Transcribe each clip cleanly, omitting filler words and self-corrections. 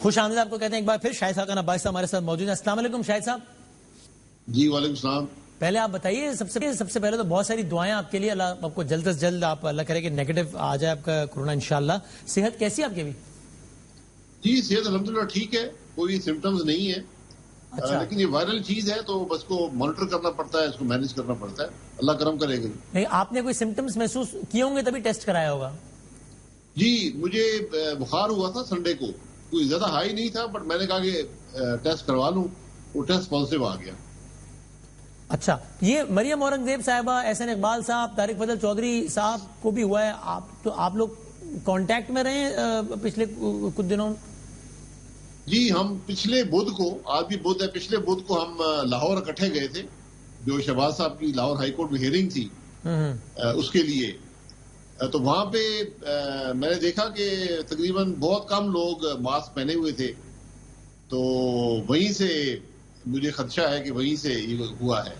خوش آمدید آپ کو کہتے ہیں ایک بار پھر. شاہد خاقان عباس صاحب ہمارے ساتھ موجود ہیں. السلام علیکم شاہد صاحب. جی وعلیکم السلام. پہلے آپ بتائیے سب سے پہلے تو بہت ساری دعائیں آپ کے لیے. اللہ آپ کو جلد از جلد آپ اللہ کرے کہ نیگیٹو آ جائے آپ کا کورونا انشاءاللہ. صحت کیسی ہے آپ کی ابھی؟ جی صحت الحمدللہ ٹھیک ہے, کوئی سمٹمز نہیں ہے. اچھا. لیکن یہ وائرل چیز ہے تو بس کو مانیٹر کرنا پڑتا ہے, اس کو مینیج کرنا پڑتا ہے. اللہ کرم کرے گا. نہیں آپ نے کوئی سمٹمز محسوس کیے ہوں گے تبھی ٹیسٹ کرایا ہوگا. جی مجھے بخار ہوا تھا سنڈے کو, کوئی زیادہ ہائی نہیں تھا, بٹ میں نے کہا کہ ٹیسٹ کروا لوں, وہ ٹیسٹ پازیٹیو آ گیا. اچھا, یہ مریم اورنگزیب صاحبہ, احسن اقبال صاحب, طارق فضل چودھری صاحب کو بھی ہوا ہے. آپ لوگ کانٹیکٹ میں رہے پچھلے کچھ دنوں؟ جی ہم پچھلے بدھ کو, آج بھی بدھ ہے, پچھلے بدھ کو ہم لاہور اکٹھے گئے تھے, جو شہباز صاحب کی لاہور ہائی کورٹ میں ہیئرنگ تھی اس کے لیے. تو وہاں پہ میں نے دیکھا کہ تقریباً بہت کم لوگ ماسک پہنے ہوئے تھے. تو وہیں سے مجھے خدشہ ہے کہ وہیں سے یہ ہوا ہے,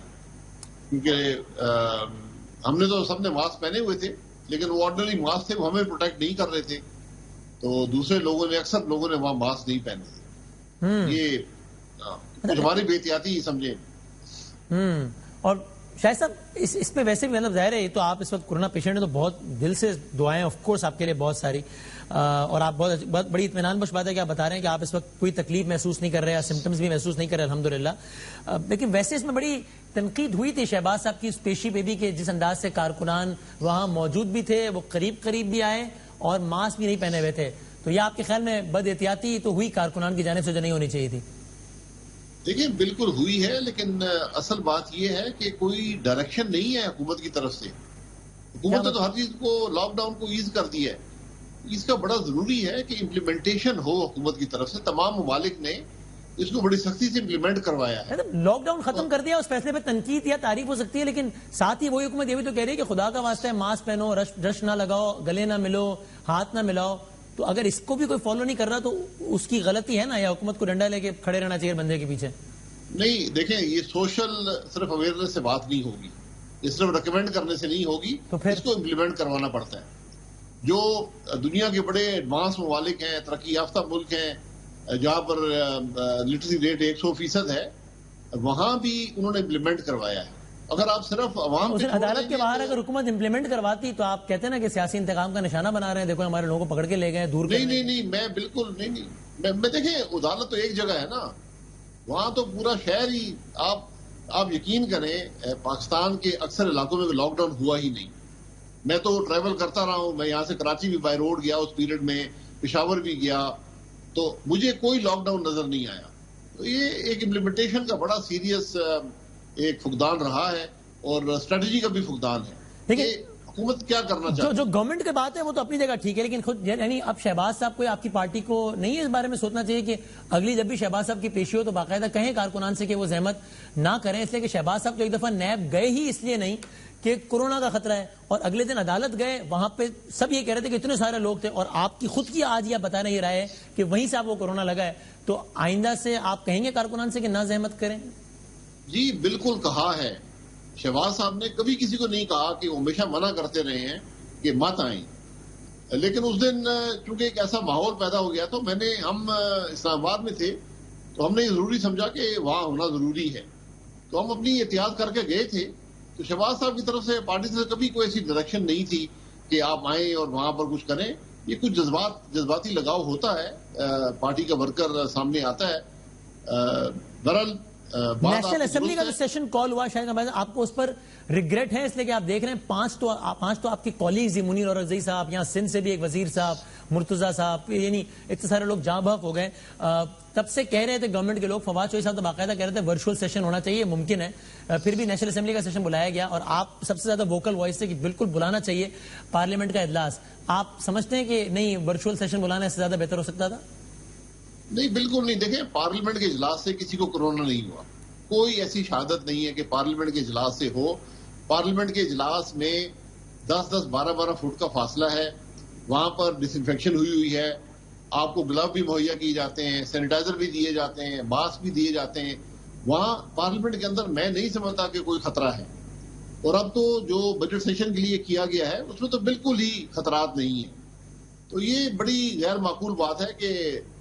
کیونکہ ہم نے تو سب نے ماسک پہنے ہوئے تھے, لیکن وہ آرڈنری ماسک تھے, وہ ہمیں پروٹیکٹ نہیں کر رہے تھے. تو دوسرے لوگوں نے, اکثر لوگوں نے وہاں ماسک نہیں پہنے تھے. یہ کچھ ہماری بے احتیاطی سمجھے. اور شاہد صاحب اس پہ ویسے بھی مطلب ظاہر ہے, تو آپ اس وقت کورونا پیشنٹ ہیں تو بہت دل سے دعائیں آف کورس آپ کے لیے بہت ساری, اور آپ بہت بڑی اطمینان بخش بات ہے کہ آپ بتا رہے ہیں کہ آپ اس وقت کوئی تکلیف محسوس نہیں کر رہے, سمٹمز بھی محسوس نہیں کر رہے الحمدللہ. لیکن ویسے اس میں بڑی تنقید ہوئی تھی شہباز صاحب کی اس پیشی پہ بھی, کہ جس انداز سے کارکنان وہاں موجود بھی تھے, وہ قریب بھی آئے اور ماسک بھی نہیں پہنے ہوئے تھے. تو یہ آپ کے خیال میں بد احتیاطی تو ہوئی کارکنان کی جانب سے جو نہیں ہونی چاہیے تھی؟ دیکھیں بالکل ہوئی ہے, لیکن اصل بات یہ ہے کہ کوئی ڈائریکشن نہیں ہے حکومت کی طرف سے. حکومت نے تو ہر چیز کو, لاک ڈاؤن کو ایز کر دیا ہے. اس کا بڑا ضروری ہے کہ امپلیمنٹیشن ہو حکومت کی طرف سے. تمام ممالک نے اس کو بڑی سختی سے امپلیمنٹ کروایا ہے. لاک ڈاؤن ختم کر دیا, اس فیصلے پہ تنقید یا تعریف ہو سکتی ہے, لیکن ساتھ ہی وہی حکومت یہ بھی تو کہہ رہی ہے کہ خدا کا واسطہ ہے ماسک پہنو, رش نہ لگاؤ, گلے نہ ملو, ہاتھ نہ ملاؤ. تو اگر اس کو بھی کوئی فالو نہیں کر رہا تو اس کی غلطی ہے نا, یا حکومت کو ڈنڈا لے کے کھڑے رہنا چاہیے بندے کے پیچھے؟ نہیں دیکھیں, یہ سوشل صرف اویئرنیس سے بات نہیں ہوگی, یہ صرف ریکمینڈ کرنے سے نہیں ہوگی, تو پھر اس کو امپلیمنٹ کروانا پڑتا ہے. جو دنیا کے بڑے ایڈوانس ممالک ہیں, ترقی یافتہ ملک ہیں, جہاں پر لٹریسی ریٹ 100% ہے, وہاں بھی انہوں نے امپلیمنٹ کروایا ہے. اگر آپ صرف عوام عدالت کے باہر اگر حکومت امپلیمنٹ کرواتی تو آپ کہتے ہیں نا کہ سیاسی انتقام کا نشانہ بنا رہے ہیں, دیکھو ہمارے لوگوں کو پکڑ کے لے گئے دور. نہیں میں بالکل نہیں, میں دیکھیں عدالت تو ایک جگہ ہے نا, وہاں تو پورا شہر ہی, آپ یقین کریں پاکستان کے اکثر علاقوں میں لاک ڈاؤن ہوا ہی نہیں. میں تو ٹریول کرتا رہا ہوں, میں یہاں سے کراچی بھی بائی روڈ گیا اس پیریڈ میں, پشاور بھی گیا, تو مجھے کوئی لاک ڈاؤن نظر نہیں آیا. تو یہ ایک امپلیمنٹیشن کا بڑا سیریس ایک فقدان رہا ہے, اور اسٹریٹجی کا بھی فقدان ہے. لیکن حکومت کیا کرنا چاہتی ہے؟ جو گورنمنٹ کی بات ہے وہ تو اپنی جگہ ٹھیک ہے, لیکن خود یعنی اب شہباز صاحب کو, آپ کی پارٹی کو نہیں اس بارے میں سوچنا چاہیے کہ اگلی جب بھی شہباز صاحب کی پیشی ہو تو باقاعدہ کہیں کارکنان سے کہ وہ زحمت نہ کریں, اس لیے کہ شہباز صاحب تو ایک دفعہ نیب گئے ہی اس لیے نہیں کہ کورونا کا خطرہ ہے, اور اگلے دن عدالت گئے, وہاں پہ سب یہ کہہ رہے تھے کہ اتنے سارے لوگ تھے, اور آپ کی خود کی آج یہ بتا رہے رہے کہ وہیں سے آپ کو کورونا لگا ہے. تو آئندہ سے آپ کہیں گے کارکنان سے کہ نہ زحمت کریں؟ جی بالکل کہا ہے. شہباز صاحب نے کبھی کسی کو نہیں کہا, کہ وہ ہمیشہ منع کرتے رہے ہیں کہ مت آئیں, لیکن اس دن چونکہ ایک ایسا ماحول پیدا ہو گیا, تو ہم اسلام آباد میں تھے, تو ہم نے یہ ضروری سمجھا کہ وہاں ہونا ضروری ہے, تو ہم اپنی احتیاط کر کے گئے تھے. تو شہباز صاحب کی طرف سے, پارٹی سے کبھی کوئی ایسی ڈائریکشن نہیں تھی کہ آپ آئیں اور وہاں پر کچھ کریں. یہ کچھ جذباتی لگاؤ ہوتا ہے, پارٹی کا ورکر سامنے آتا ہے. بہرحال نیشنل اسمبلی کا جو سیشن کال ہوا شاید آپ کو اس پر ریگریٹ ہے, اس لیے کہ آپ دیکھ رہے ہیں پانچ تو آپ کے کالیگز, منیر اورکزئی صاحب, یہاں سندھ سے بھی ایک وزیر صاحب, مرتضیٰ صاحب, یعنی اتنے سارے لوگ جاں بحق ہو گئے. تب سے کہہ رہے تھے گورنمنٹ کے لوگ, فواد چوہدری صاحب تو باقاعدہ کہہ رہے تھے ورچوئل سیشن ہونا چاہیے, ممکن ہے, پھر بھی نیشنل اسمبلی کا سیشن بلایا گیا, اور آپ سب سے زیادہ ووکل وائس سے کہ بالکل بلانا چاہیے پارلیمنٹ کا اجلاس. آپ سمجھتے ہیں کہ نہیں ورچوئل سیشن بلانا اس سے زیادہ بہتر ہو سکتا تھا؟ نہیں بالکل نہیں. دیکھیں پارلیمنٹ کے اجلاس سے کسی کو کورونا نہیں ہوا, کوئی ایسی شہادت نہیں ہے کہ پارلیمنٹ کے اجلاس سے ہو. پارلیمنٹ کے اجلاس میں 10-10, 12-12 فٹ کا فاصلہ ہے, وہاں پر ڈس انفیکشن ہوئی ہے, آپ کو گلو بھی مہیا کیے جاتے ہیں, سینیٹائزر بھی دیے جاتے ہیں, ماسک بھی دیے جاتے ہیں. وہاں پارلیمنٹ کے اندر میں نہیں سمجھتا کہ کوئی خطرہ ہے. اور اب تو جو بجٹ سیشن کے لیے کیا گیا ہے اس میں تو بالکل ہی خطرات نہیں ہیں. تو یہ بڑی غیر معقول بات ہے کہ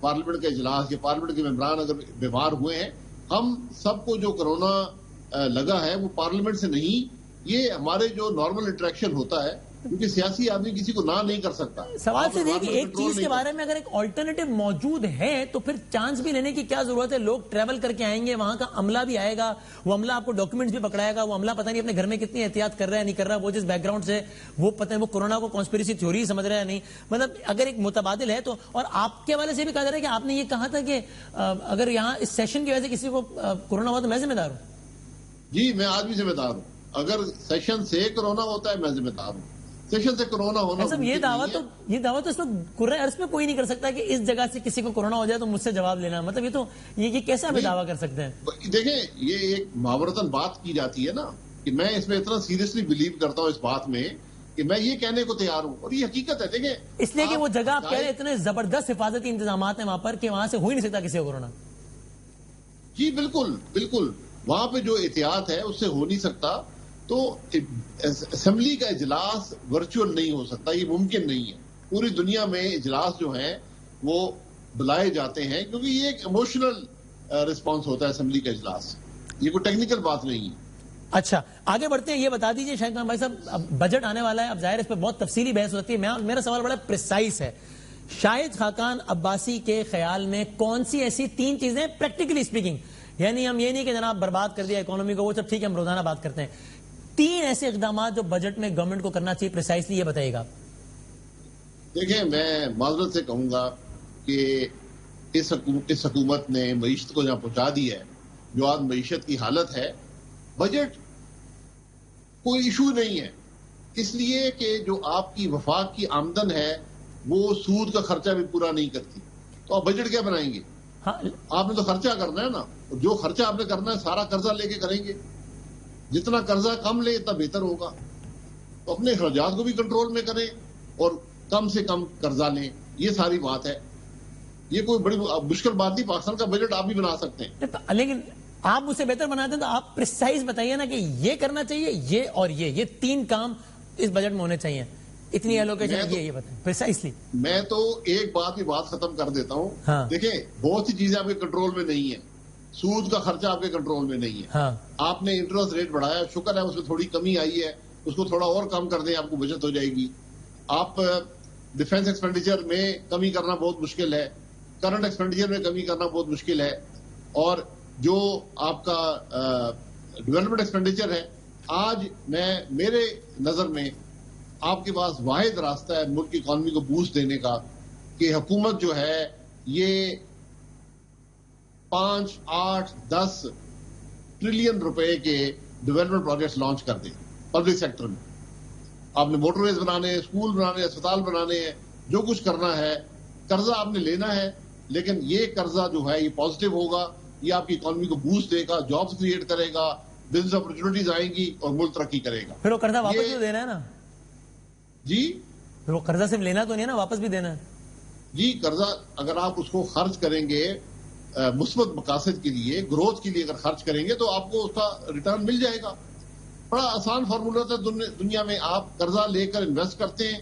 پارلیمنٹ کا اجلاس یا پارلیمنٹ کے ممبران اگر بیمار ہوئے ہیں، ہم سب کو جو کرونا لگا ہے وہ پارلیمنٹ سے نہیں، یہ ہمارے جو نارمل انٹریکشن ہوتا ہے، کیونکہ سیاسی آدمی کسی کو نہ نہیں کر سکتا. سوال سے دیکھ کہ ایک چیز کے بارے میں اگر ایک آلٹرنیٹو موجود ہے تو پھر چانس بھی لینے کی کیا ضرورت ہے؟ لوگ ٹریول کر کے آئیں گے، وہاں کا عملہ بھی آئے گا، وہ عملہ آپ کو ڈاکیومنٹس بھی پکڑائے گا، وہ عملہ پتہ نہیں اپنے گھر میں کتنی احتیاط کر رہا ہے نہیں کر رہا، وہ جس بیک گراؤنڈ سے وہ پتہ ہے وہ کورونا کو کانسپیریسی تھیوری سمجھ رہا ہے نہیں. مطلب اگر ایک متبادل ہے تو، اور آپ کے حوالے سے بھی کہا جا رہا ہے کہ آپ نے یہ کہا تھا کہ اگر یہاں اس سیشن کی وجہ سے کسی کو کورونا ہوا تو میں ذمہ دار ہوں. جی میں آج بھی ذمہ دار ہوں. اگر سیشن سے کرونا ہوتا ہے میں ذمہ دار ہوں. سیشن سے کرونا ہونا یہ دعویٰ تو اس وقت قرۂ ارض میں کوئی نہیں کر سکتا کہ اس جگہ سے کسی کو کورونا ہو جائے تو مجھ سے جواب لینا. مطلب یہ کیسے آپ دعویٰ کر سکتے ہیں؟ دیکھیں یہ ایک محاورتاً بات کی جاتی ہے نا کہ میں اس میں اتنا سیریسلی بلیو کرتا ہوں اس بات میں کہ میں یہ کہنے کو تیار ہوں، اور یہ حقیقت ہے. دیکھیں اس لیے کہ وہ جگہ آپ کہہ رہے اتنے زبردست حفاظتی انتظامات ہیں وہاں پر کہ وہاں سے ہو ہی نہیں سکتا کسی کو کورونا. جی بالکل بالکل، وہاں پہ جو احتیاط ہے اس سے ہو نہیں سکتا. تو اسمبلی کا اجلاس ورچوئل نہیں ہو سکتا، یہ ممکن نہیں ہے. پوری دنیا میں اجلاس جو ہیں وہ بلائے جاتے ہیں کیونکہ یہ ایک ایموشنل رسپانس ہوتا ہے اسمبلی کا اجلاس، یہ کوئی ٹیکنیکل بات نہیں ہے. اچھا آگے بڑھتے ہیں. یہ بتا دیجئے شاہد خان بھائی صاحب، بجٹ آنے والا ہے، اب ظاہر اس پہ بہت تفصیلی بحث ہوتی ہے. میرا سوال بڑا پریسائز ہے. شاہد خاقان عباسی کے خیال میں کون سی ایسی 3 چیزیں پریکٹیکلی اسپیکنگ، یعنی ہم یہ نہیں کہ جناب برباد کر دیا اکانومی کو، وہ سب ٹھیک ہے ہم روزانہ بات کرتے ہیں، 3 ایسے اقدامات جو بجٹ میں گورنمنٹ کو کرنا چاہیے پریسائزلی، یہ بتائیے گا. دیکھیں میں معذرت سے کہوں گا کہ اس حکومت نے معیشت کو جہاں پہنچا دی ہے، جو آج معیشت کی حالت ہے، بجٹ کوئی ایشو نہیں ہے. اس لیے کہ جو آپ کی وفاق کی آمدن ہے وہ سود کا خرچہ بھی پورا نہیں کرتی، تو آپ بجٹ کیا بنائیں گے؟ آپ نے تو خرچہ کرنا ہے نا، جو خرچہ آپ نے کرنا ہے سارا قرضہ لے کے کریں گے. جتنا قرضہ کم لے اتنا بہتر ہوگا. تو اپنے اخراجات کو بھی کنٹرول میں کریں اور کم سے کم قرضہ لیں، یہ ساری بات ہے. یہ کوئی بڑی مشکل بات نہیں، پاکستان کا بجٹ آپ بھی بنا سکتے ہیں. لیکن آپ مجھ سے بہتر بناتے ہیں تو آپ پریسائز بتائیے نا کہ یہ کرنا چاہیے، یہ اور یہ 3 کام اس بجٹ میں ہونے چاہیے، اتنی ایلوکیشن، یہ بتائیں پریسائزلی. میں تو ایک بات بھی بات ختم کر دیتا ہوں. دیکھیں بہت سی چیزیں آپ کے کنٹرول میں نہیں ہیں. سود کا خرچہ آپ کے کنٹرول میں نہیں ہے. آپ نے انٹرسٹ ریٹ بڑھایا، شکر ہے اس میں تھوڑی کمی آئی ہے، اس کو تھوڑا اور کم کر دیں، آپ کو بچت ہو جائے گی. آپ ڈیفنس ایکسپینڈیچر میں کمی کرنا بہت مشکل ہے، کرنٹ ایکسپینڈیچر میں کمی کرنا بہت مشکل ہے، اور جو آپ کا ڈیولپمنٹ ایکسپینڈیچر ہے، آج میرے نظر میں آپ کے پاس واحد راستہ ہے ملک کی اکانومی کو بوسٹ دینے کا کہ حکومت جو ہے یہ 5, 8, 10 ٹریلین روپے کے ڈیولپمنٹ پروجیکٹس لانچ کر دیں پبلک سیکٹر میں. آپ نے موٹر ویز بنانے ہیں، اسکول بنانے ہیں، اسپتال بنانے ہیں، جو کچھ کرنا ہے. قرضہ آپ نے لینا ہے، لیکن یہ قرضہ جو ہے یہ پازیٹیو ہوگا، یہ آپ کی اکانومی کو بوسٹ دے گا، جابس کریٹ کرے گا، بزنس اپرچونیٹیز آئیں گی اور ملک ترقی کرے گا. پھر وہ قرضہ واپس بھی دینا ہے نا؟ جی پھر وہ قرضہ صرف لینا تو نہیں ہے نا، واپس بھی دینا ہے. جی قرضہ اگر آپ اس کو خرچ کریں گے مثبت مقاصد کے لیے، گروتھ کے لیے اگر خرچ کریں گے تو آپ کو اس کا ریٹرن مل جائے گا. بڑا آسان فارمولا تھا. دنیا میں آپ قرضہ لے کر انویسٹ کرتے ہیں،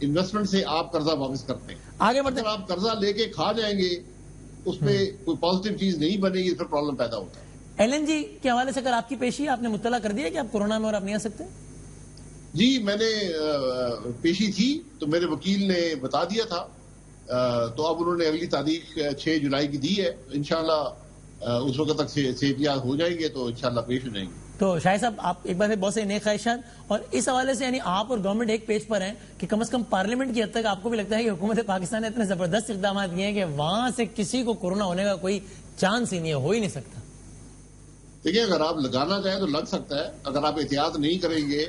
انویسٹمنٹ سے آپ قرضہ واپس کرتے ہیں. آگے بڑھتے اگر آپ قرضہ لے کے کھا جائیں گے، اس پہ کوئی پازیٹیو چیز نہیں بنے گی، پھر پرابلم پیدا ہوتا ہے. LNG کے حوالے سے اگر آپ کی پیشی آپ نے مطلع کر دیا کہ آپ کورونا میں اور آپ نہیں آ سکتے؟ جی میں نے پیشی تھی تو میرے وکیل نے بتا دیا تھا، تو اب انہوں نے اگلی تاریخ 6 جولائی کی دی ہے. انشاءاللہ اس وقت تک صحتیاب ہو جائیں گے تو انشاءاللہ پیش ہو جائیں گے. تو شاہد صاحب آپ ایک بار بہت سے نیک خواہشات، اور اس حوالے سے یعنی آپ اور گورنمنٹ ایک پیج پر ہیں کہ کم از کم پارلیمنٹ کی حد تک آپ کو بھی لگتا ہے کہ حکومت پاکستان نے اتنے زبردست اقدامات کیے ہیں کہ وہاں سے کسی کو کورونا ہونے کا کوئی چانس ہی نہیں ہے، ہو ہی نہیں سکتا. دیکھیں اگر آپ لگانا چاہیں تو لگ سکتا ہے، اگر آپ احتیاط نہیں کریں گے،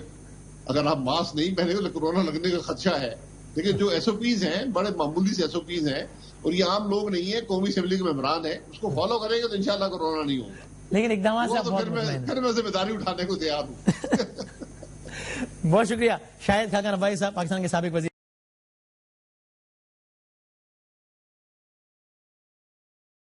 اگر آپ ماسک نہیں پہنیں گے تو کورونا لگنے کا خدشہ ہے. لیکن جو SOPs ہیں بڑے معمولی سے SOPs ہیں، اور یہ عام لوگ نہیں ہیں، قومی اسمبلی کے ممبران ہیں، اس کو فالو کریں گے تو انشاءاللہ کورونا نہیں ہوگا. لیکن اقدامات سے پھر میں ذمہ داری اٹھانے کو تیار ہوں. بہت شکریہ شاہد خاقان عباسی صاحب، پاکستان کے سابق وزیر